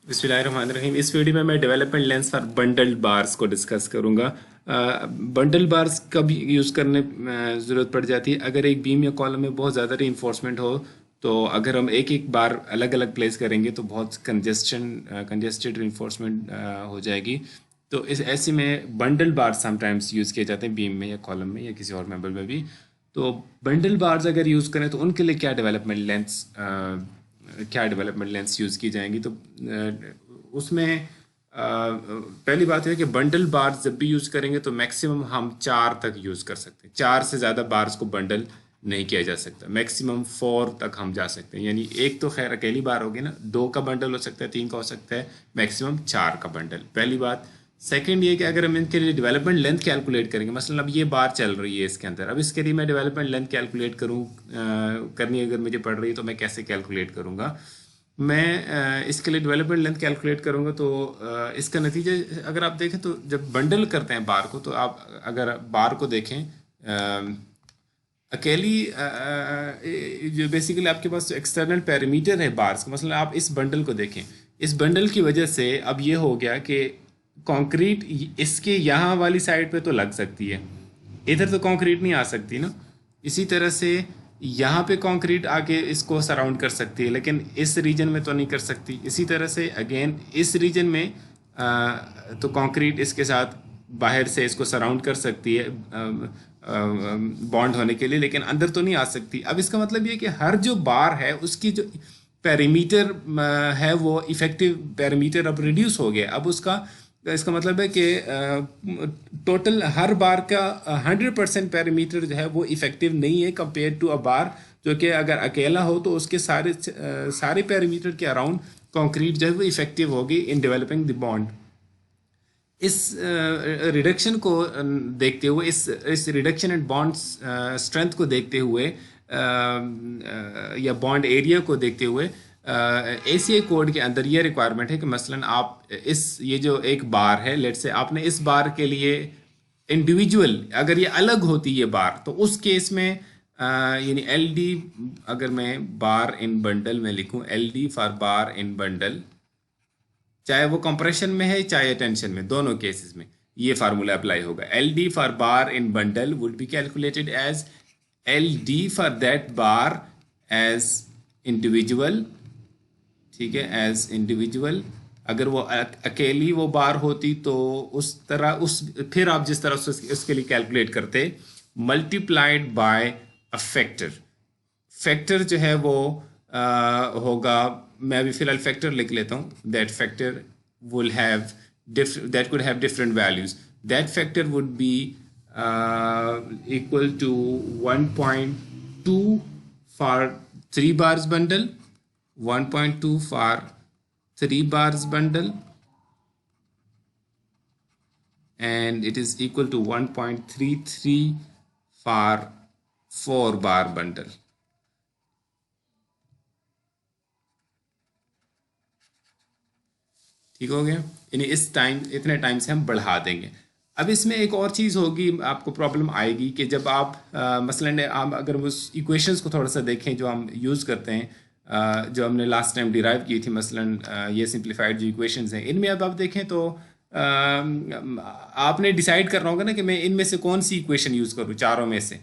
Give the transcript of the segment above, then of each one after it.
बिस्मिल्लाहिर्रहमानिर्रहीम। इस वीडियो में मैं development lens for bundled bars को डिस्कस करूंगा। बंडल बार्स कब यूज़ करने ज़रूरत पड़ जाती है? अगर एक बीम या कॉलम में बहुत ज़्यादा रीइंफोर्समेंट हो, तो अगर हम एक एक बार अलग अलग प्लेस करेंगे तो बहुत कंजेस्टेड रीइंफोर्समेंट हो जाएगी। तो इस ऐसे में बंडल बार्स समटाइम्स यूज़ किए जाते हैं बीम में या कॉलम में या किसी और मेंबर में भी। तो बंडल बार्स अगर यूज़ करें तो उनके लिए क्या डेवलपमेंट लेंस यूज़ की जाएंगी? तो उसमें पहली बात है कि बंडल बार्स जब भी यूज़ करेंगे तो मैक्सिमम हम 4 तक यूज़ कर सकते हैं। 4 से ज़्यादा बार्स को बंडल नहीं किया जा सकता। मैक्सिमम 4 तक हम जा सकते हैं। यानी एक तो खैर अकेली बार होगी ना, 2 का बंडल हो सकता है, 3 का हो सकता है, मैक्सिमम 4 का बंडल। पहली बात। सेकंड ये कि अगर हम इनके लिए डेवलपमेंट लेंथ कैलकुलेट करेंगे, मसलन अब ये बार चल रही है इसके अंदर, अब इसके लिए मैं डेवलपमेंट लेंथ कैलकुलेट करनी अगर मुझे पड़ रही है तो मैं कैसे कैलकुलेट करूँगा? मैं इसके लिए डेवलपमेंट लेंथ कैलकुलेट करूँगा तो इसका नतीजा अगर आप देखें तो जब बंडल करते हैं बार को, तो आप अगर बार को देखें अकेली जो बेसिकली आपके पास जो एक्सटर्नल पैरामीटर है बार्स का, मसलन आप इस बंडल को देखें, इस बंडल की वजह से अब ये हो गया कि कंक्रीट इसके यहाँ वाली साइड पे तो लग सकती है, इधर तो कंक्रीट नहीं आ सकती ना। इसी तरह से यहाँ पे कंक्रीट आके इसको सराउंड कर सकती है, लेकिन इस रीजन में तो नहीं कर सकती। इसी तरह से अगेन इस रीजन में तो कंक्रीट इसके साथ बाहर से इसको सराउंड कर सकती है बॉन्ड होने के लिए, लेकिन अंदर तो नहीं आ सकती। अब इसका मतलब ये कि हर जो बार है उसकी जो पैरीमीटर है वो इफेक्टिव पैरीमीटर अब रिड्यूस हो गया। अब उसका इसका मतलब है कि टोटल हर बार का 100% पैरामीटर जो है वो इफेक्टिव नहीं है कंपेयर टू अ बार जो कि अगर अकेला हो तो उसके सारे पैरामीटर के अराउंड कंक्रीट जो है वो इफेक्टिव होगी इन डेवलपिंग द बॉन्ड। इस रिडक्शन को देखते हुए, इस रिडक्शन एंड बॉन्ड स्ट्रेंथ को देखते हुए या बॉन्ड एरिया को देखते हुए एसीए कोड के अंदर ये रिक्वायरमेंट है कि मसलन आप ये जो एक बार है, लेट से आपने इस बार के लिए इंडिविजुअल अगर ये अलग होती है बार, तो उस केस में यानी एल डी, अगर मैं बार इन बंडल में लिखूं L D for bar in bundle, चाहे वो कंप्रेशन में है चाहे टेंशन में, दोनों केसेस में ये फार्मूला अप्लाई होगा। L D for bar in bundle would be calculated as L D for that bar as individual, ठीक है, एज इंडिविजुअल। अगर वो अकेली वो बार होती तो उस तरह फिर आप जिस तरह से उसके लिए कैलकुलेट करते, multiplied by a factor. Factor जो है वो होगा, मैं अभी फिलहाल फैक्टर लिख लेता हूँ। That factor will have that could have different values. That factor would be equal to 1.2 for 3 bars bundle, 1.2 for 3 bars bundle, and it is equal to 1.33 for 4 bar bundle. ठीक हो गया? यानी इतने टाइम से हम बढ़ा देंगे। अब इसमें एक और चीज़ होगी, आपको प्रॉब्लम आएगी कि जब आप मसलन आप अगर उस इक्वेशंस को थोड़ा सा देखें जो हम यूज़ करते हैं, जो हमने लास्ट टाइम डिराइव की थी, मसलन ये सिंप्लीफाइड जो इक्वेशंस हैं, इनमें अब आप देखें तो आपने डिसाइड करना होगा ना कि मैं इनमें से कौन सी इक्वेशन यूज़ करूँ चारों में से।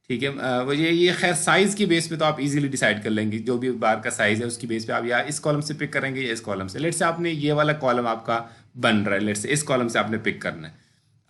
ठीक है, वो ये खैर साइज़ की बेस पे तो आप इजीली डिसाइड कर लेंगे, जो भी बार का साइज़ है उसकी बेस पे आप या इस कॉलम से पिक करेंगे या इस कॉलम से। लेट से आपने ये वाला कॉलम आपका बन रहा है, लेट से इस कॉलम से आपने पिक करना है।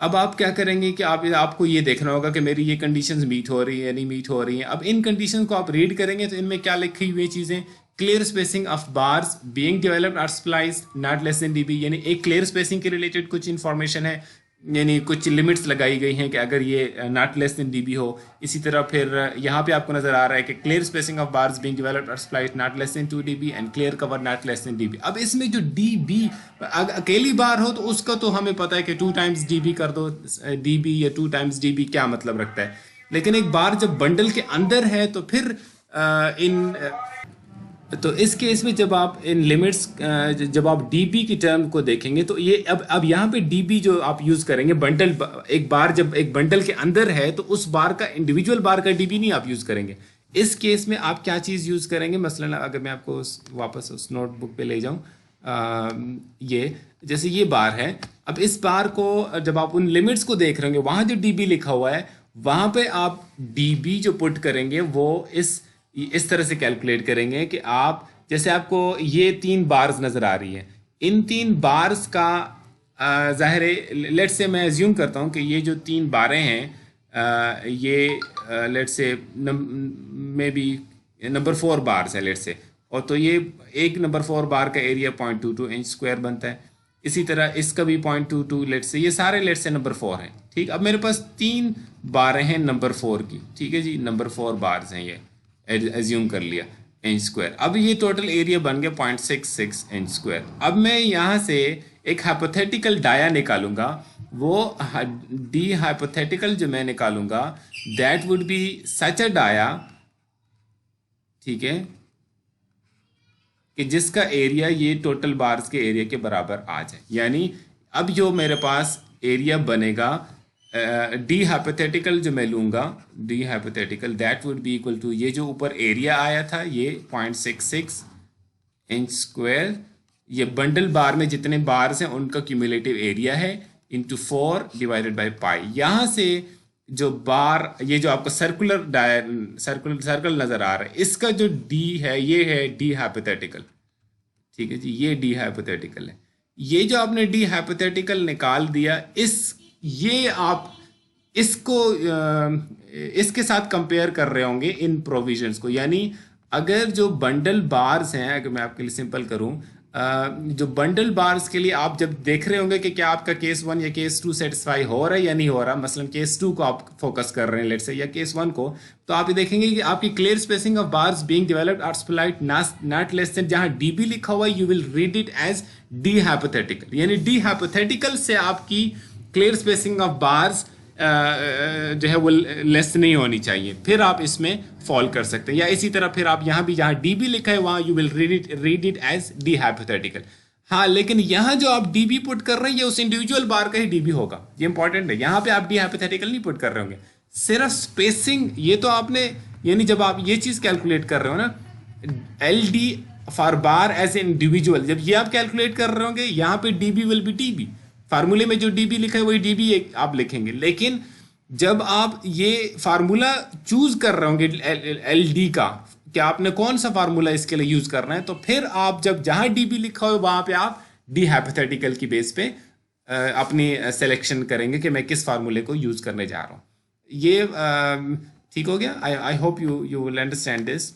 अब आप क्या करेंगे कि आपको ये देखना होगा कि मेरी ये कंडीशंस मीट हो रही है या नहीं मीट हो रही हैं। अब इन कंडीशन को आप रीड करेंगे तो इनमें क्या लिखी हुई चीज़ें, clear spacing of bars being developed are spliced not less than DB, यानी एक क्लियर स्पेसिंग के रिलेटेड कुछ इन्फॉर्मेशन है, यानी कुछ लिमिट्स लगाई गई हैं कि अगर ये नॉट लेस देन डीबी हो। इसी तरह फिर यहाँ पे आपको नजर आ रहा है कि clear spacing of bars being developed और spliced not less than 2 dB and clear cover not less than DB. अब इसमें जो डीबी अकेली बार हो तो उसका तो हमें पता है कि 2 टाइम्स डीबी कर दो, डीबी या 2 टाइम्स डीबी क्या मतलब रखता है। लेकिन एक बार जब बंडल के अंदर है तो फिर तो इस केस में जब आप इन लिमिट्स जब आप डीबी की टर्म को देखेंगे तो ये अब यहाँ पे डीबी जो आप यूज करेंगे बंडल, एक बार जब एक बंडल के अंदर है तो उस बार का इंडिविजुअल बार का डीबी नहीं आप यूज करेंगे। इस केस में आप क्या चीज़ यूज करेंगे, मसलन अगर मैं आपको वापस उस नोटबुक पे ले जाऊँ, ये जैसे ये बार है, अब इस बार को जब आप उन लिमिट्स को देख रहे होंगे वहाँ जो डी बी लिखा हुआ है वहाँ पे आप डी बी जो पुट करेंगे वो इस तरह से कैलकुलेट करेंगे कि आप जैसे आपको ये 3 बार्स नज़र आ रही है, इन 3 बार्स का ज़ाहिर है लेट से मैं एज्यूम करता हूँ कि ये जो 3 बारें हैं ये लेट से मे बी नंबर 4 बार्स है लेट से, और तो ये एक नंबर 4 बार का एरिया 0.22 इंच स्क्वायर बनता है। इसी तरह इसका भी 0.22 लेट से, ये सारे लेट से नंबर 4 हैं। ठीक, अब मेरे पास 3 बारें हैं नंबर 4 की। ठीक है जी, नंबर 4 बार्स हैं, ये एज्यूम कर लिया इंच स्क्वायर। अब ये टोटल एरिया बन गया 0.66 इंच स्क्वायर। अब मैं यहाँ से एक हाइपोथेटिकल डाया निकालूंगा, वो डी हाइपोथेटिकल जो मैं निकालूंगा that would be such a dia, ठीक है, कि जिसका एरिया ये टोटल बार्स के एरिया के बराबर आ जाए। यानी अब जो मेरे पास एरिया बनेगा डी हाइपोथेटिकल जो मैं लूँगा, D hypothetical that would be equal to ये जो ऊपर एरिया आया था ये 0.66 इंच स्क्वायर, ये बंडल बार में जितने बार्स हैं उनका क्यूमुलेटिव एरिया है इंटू 4 डिवाइडेड बाई पाई। यहाँ से जो बार ये जो आपको सर्कल नज़र आ रहा है इसका जो डी है ये है डी हाइपोथेटिकल। ठीक है जी, ये डी हाइपोथेटिकल है। ये जो आपने डी हाइपोथेटिकल निकाल दिया, ये आप इसको इसके साथ कंपेयर कर रहे होंगे इन प्रोविजंस को। यानी अगर जो बंडल बार्स हैं, अगर मैं आपके लिए सिंपल करूं, जो बंडल बार्स के लिए आप जब देख रहे होंगे कि क्या आपका केस 1 या केस 2 सेटिस्फाई हो रहा है या नहीं हो रहा, मसलन केस 2 को आप फोकस कर रहे हैं लेट से या केस 1 को, तो आप ये देखेंगे कि आपकी clear spacing of bars being developed are split not less than, जहां डीबी लिखा हुआ है you will read it as D hypothetical. यानी डी हाइपोथेटिकल से आपकी क्लियर स्पेसिंग ऑफ बार्स जो है वो लेस नहीं होनी चाहिए, फिर आप इसमें फॉल कर सकते हैं। या इसी तरह फिर आप यहाँ भी जहाँ डी बी लिखा है वहाँ you will read it as D hypothetical. हाँ, लेकिन यहाँ जो आप डी बी पुट कर रहे हैं ये उस इंडिविजुअल बार का ही डी बी होगा, ये इंपॉर्टेंट है। यहाँ पे आप डी हाइपोथेटिकल नहीं पुट कर रहे होंगे, सिर्फ स्पेसिंग। ये तो आपने यानी जब आप ये चीज़ कैलकुलेट कर रहे हो ना, L D for bar as a individual, जब ये आप कैलकुलेट कर रहे होंगे यहाँ पे D B will be D B, फार्मूले में जो डीबी लिखा है वही डीबी आप लिखेंगे। लेकिन जब आप ये फार्मूला चूज कर रहे होंगे एल डी का, कि आपने कौन सा फार्मूला इसके लिए यूज करना है, तो फिर आप जब जहां डीबी लिखा हो वहां पे आप डी हाइपोथेटिकल की बेस पे अपनी सिलेक्शन करेंगे कि मैं किस फार्मूले को यूज करने जा रहा हूं। ये ठीक हो गया? I hope you will understand this.